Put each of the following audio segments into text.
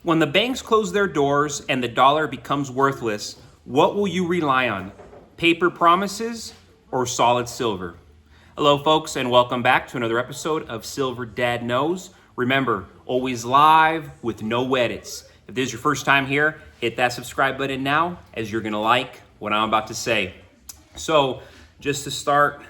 When the banks close their doors and the dollar becomes worthless, what will you rely on? Paper promises or solid silver? Hello, folks, and welcome back to another episode of Silver Dad Knows. Remember, always live with no edits. If this is your first time here, hit that subscribe button now, as you're going to like what I'm about to say. So, just to start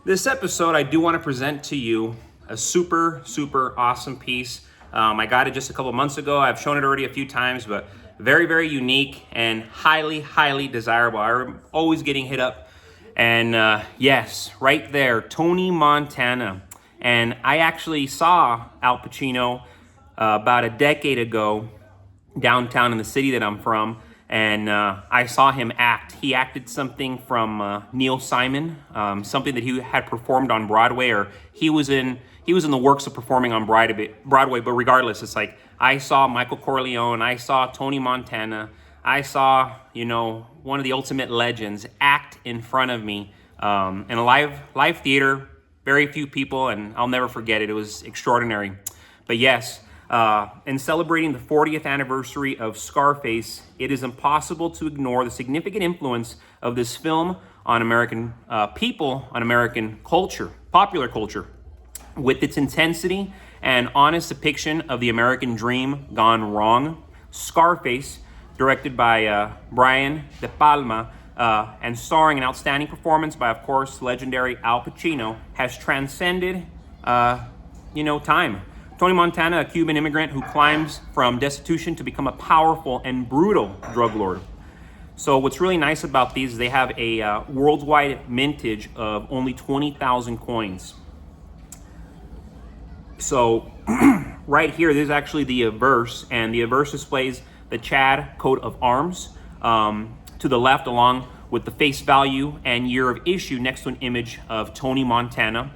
this episode, I do want to present to you a super awesome piece. I got it just a couple months ago. I've shown it already a few times, but very unique and highly desirable. I'm always getting hit up. And yes, right there, Tony Montana. And I actually saw Al Pacino about a decade ago downtown in the city that I'm from. And I saw him act. He acted something from Neil Simon, something that he had performed on Broadway, or he was in the works of performing on Broadway. But regardless, it's like I saw Michael Corleone, I saw Tony Montana, I saw one of the ultimate legends act in front of me in a live theater. Very few people, and I'll never forget it. It was extraordinary. But yes. In celebrating the 40th anniversary of Scarface, it is impossible to ignore the significant influence of this film on American people, on American culture, popular culture, with its intensity and honest depiction of the American dream gone wrong. Scarface, directed by Brian De Palma, and starring an outstanding performance by, of course, legendary Al Pacino, has transcended, time. Tony Montana, a Cuban immigrant who climbs from destitution to become a powerful and brutal drug lord. So what's really nice about these is they have a worldwide mintage of only 20,000 coins. So right here, this is actually the averse, and the averse displays the Chad coat of arms to the left, along with the face value and year of issue next to an image of Tony Montana.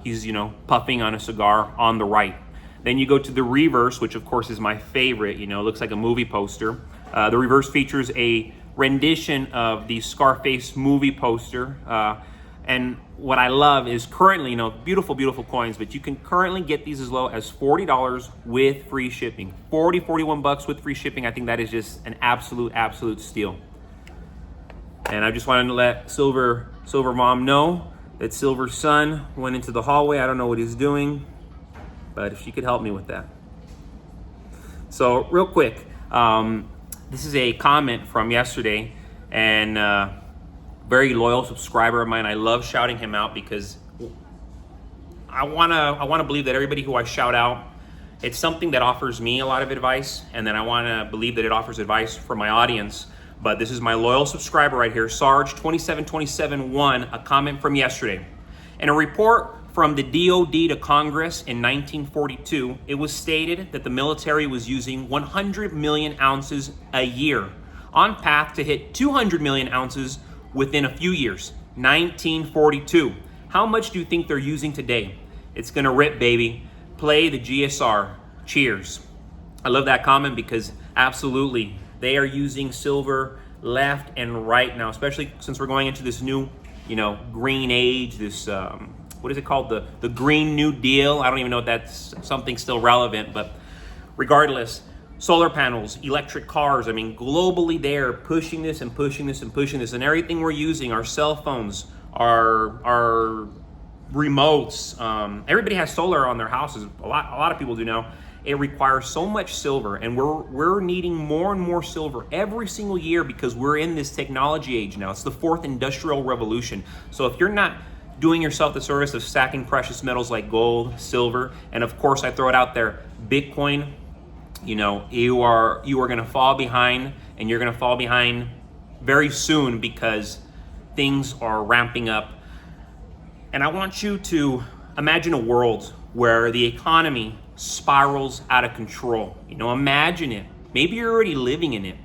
He's, puffing on a cigar on the right. Then you go to the reverse, which of course is my favorite. Looks like a movie poster. The reverse features a rendition of the Scarface movie poster. And what I love is currently, beautiful coins, but you can currently get these as low as $40 with free shipping. $41 with free shipping. I think that is just an absolute steal. And I just wanted to let Silver Mom know that Silver's son went into the hallway. I don't know what he's doing, but if she could help me with that. So real quick, this is a comment from yesterday, and very loyal subscriber of mine. I love shouting him out because I wanna believe that everybody who I shout out, it's something that offers me a lot of advice, and then I wanna believe that it offers advice for my audience. But this is my loyal subscriber right here, Sarge27271, a comment from yesterday. In a report from the DOD to Congress in 1942, it was stated that the military was using 100 million ounces a year, on path to hit 200 million ounces within a few years. 1942. How much do you think they're using today? It's gonna rip, baby. Play the GSR. Cheers. I love that comment because absolutely, they are using silver left and right now, especially since we're going into this new, green age, this, what is it called? The Green New Deal. I don't even know if that's something still relevant, but regardless, solar panels, electric cars, globally they're pushing this and pushing this and pushing this, and everything we're using, our cell phones, our remotes, everybody has solar on their houses. A lot of people do now. It requires so much silver, and we're needing more and more silver every single year because we're in this technology age now. It's the fourth industrial revolution. So if you're not doing yourself the service of stacking precious metals like gold, silver, and of course I throw it out there, Bitcoin, you are going to fall behind, and you're going to fall behind very soon because things are ramping up. And I want you to imagine a world where the economy spirals out of control. Imagine it. Maybe you're already living in it,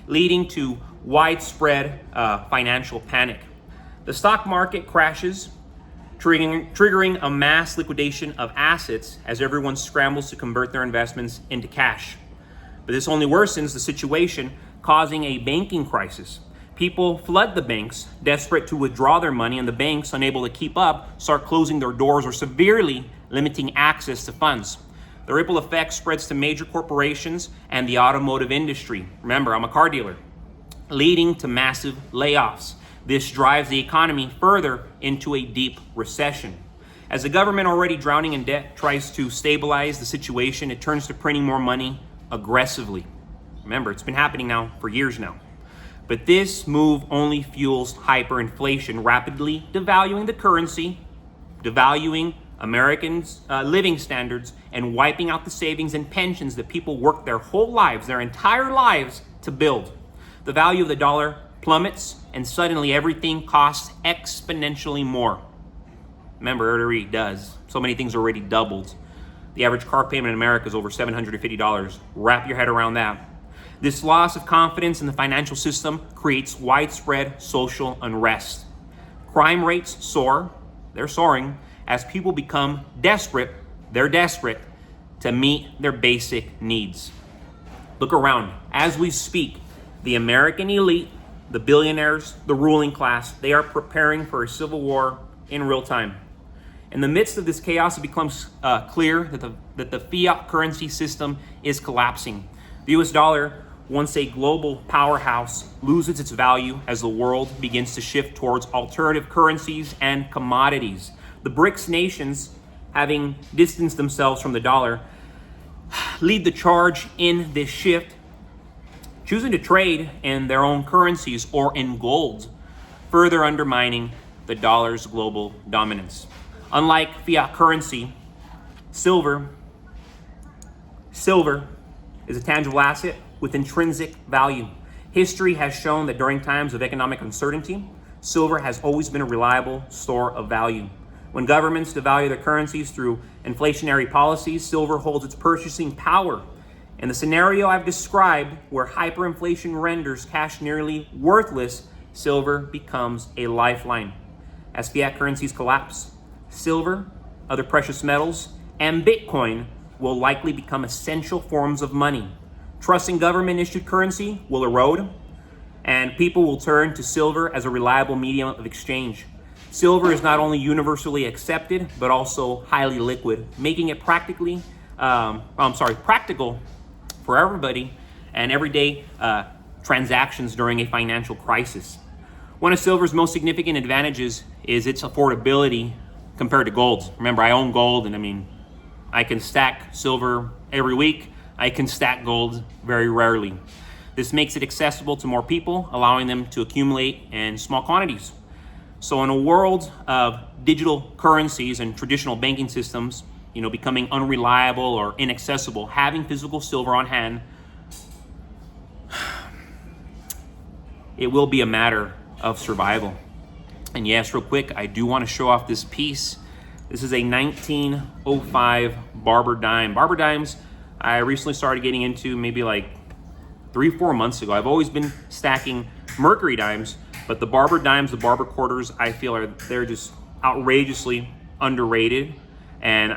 leading to widespread financial panic. The stock market crashes, triggering a mass liquidation of assets as everyone scrambles to convert their investments into cash. But this only worsens the situation, causing a banking crisis. People flood the banks, desperate to withdraw their money, and the banks, unable to keep up, start closing their doors or severely limiting access to funds. The ripple effect spreads to major corporations and the automotive industry. Remember, I'm a car dealer, leading to massive layoffs. This drives the economy further into a deep recession. As the government, already drowning in debt, tries to stabilize the situation, it turns to printing more money aggressively. Remember, it's been happening now for years now. But this move only fuels hyperinflation, rapidly devaluing the currency, devaluing Americans' living standards, and wiping out the savings and pensions that people worked their whole lives, their entire lives, to build. The value of the dollar plummets, and suddenly everything costs exponentially more. Remember, it already does. So many things already doubled. The average car payment in America is over $750. Wrap your head around that. This loss of confidence in the financial system creates widespread social unrest. Crime rates soar, they're soaring, as people become desperate, they're desperate to meet their basic needs. Look around. As we speak, the American elite, the billionaires, the ruling class, they are preparing for a civil war in real time. In the midst of this chaos, it becomes clear that the fiat currency system is collapsing. The US dollar, once a global powerhouse, loses its value as the world begins to shift towards alternative currencies and commodities. The BRICS nations, having distanced themselves from the dollar, lead the charge in this shift, choosing to trade in their own currencies or in gold, further undermining the dollar's global dominance. Unlike fiat currency, silver is a tangible asset with intrinsic value. History has shown that during times of economic uncertainty, silver has always been a reliable store of value. When governments devalue their currencies through inflationary policies, silver holds its purchasing power. In the scenario I've described, where hyperinflation renders cash nearly worthless, silver becomes a lifeline. As fiat currencies collapse, silver, other precious metals, and Bitcoin will likely become essential forms of money. Trust in government-issued currency will erode, and people will turn to silver as a reliable medium of exchange. Silver is not only universally accepted, but also highly liquid, making it practical for everybody and everyday transactions during a financial crisis. One of silver's most significant advantages is its affordability compared to gold. Remember, I own gold, and I can stack silver every week. I can stack gold very rarely. This makes it accessible to more people, allowing them to accumulate in small quantities. So in a world of digital currencies and traditional banking systems, becoming unreliable or inaccessible, having physical silver on hand, it will be a matter of survival. And yes, real quick, I do want to show off this piece. This is a 1905 Barber dime. Barber dimes, I recently started getting into maybe like 3-4 months ago. I've always been stacking Mercury dimes, but the Barber dimes, the Barber quarters, I feel they're just outrageously underrated. And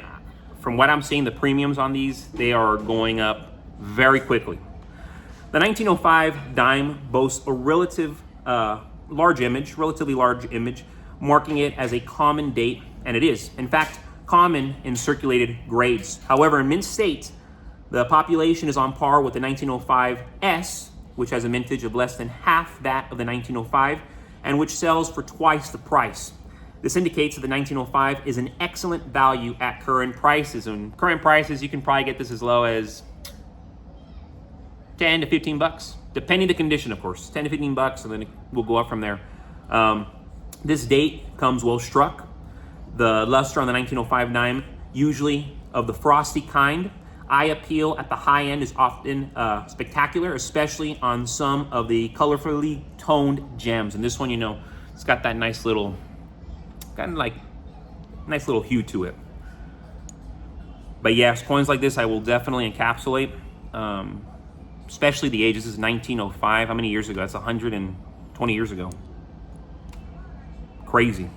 from what I'm seeing, the premiums on these, they are going up very quickly. The 1905 dime boasts a relatively large image, marking it as a common date, and it is, in fact, common in circulated grades. However, in mint state, the population is on par with the 1905S, which has a mintage of less than half that of the 1905, and which sells for twice the price. This indicates that the 1905 is an excellent value at current prices. And current prices, you can probably get this as low as $10 to $15, depending the condition, of course. $10 to $15, and then it will go up from there. This date comes well struck. The luster on the 1905 dime, usually of the frosty kind. Eye appeal at the high end is often spectacular, especially on some of the colorfully toned gems. And this one, it's got that nice little hue to it. But yes, coins like this I will definitely encapsulate, especially the age. This is 1905. How many years ago? That's 120 years ago. Crazy.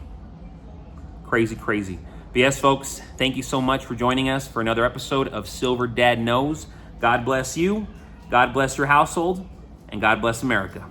But yes, folks, thank you so much for joining us for another episode of Silver Dad Knows. God bless you, God bless your household, and God bless America.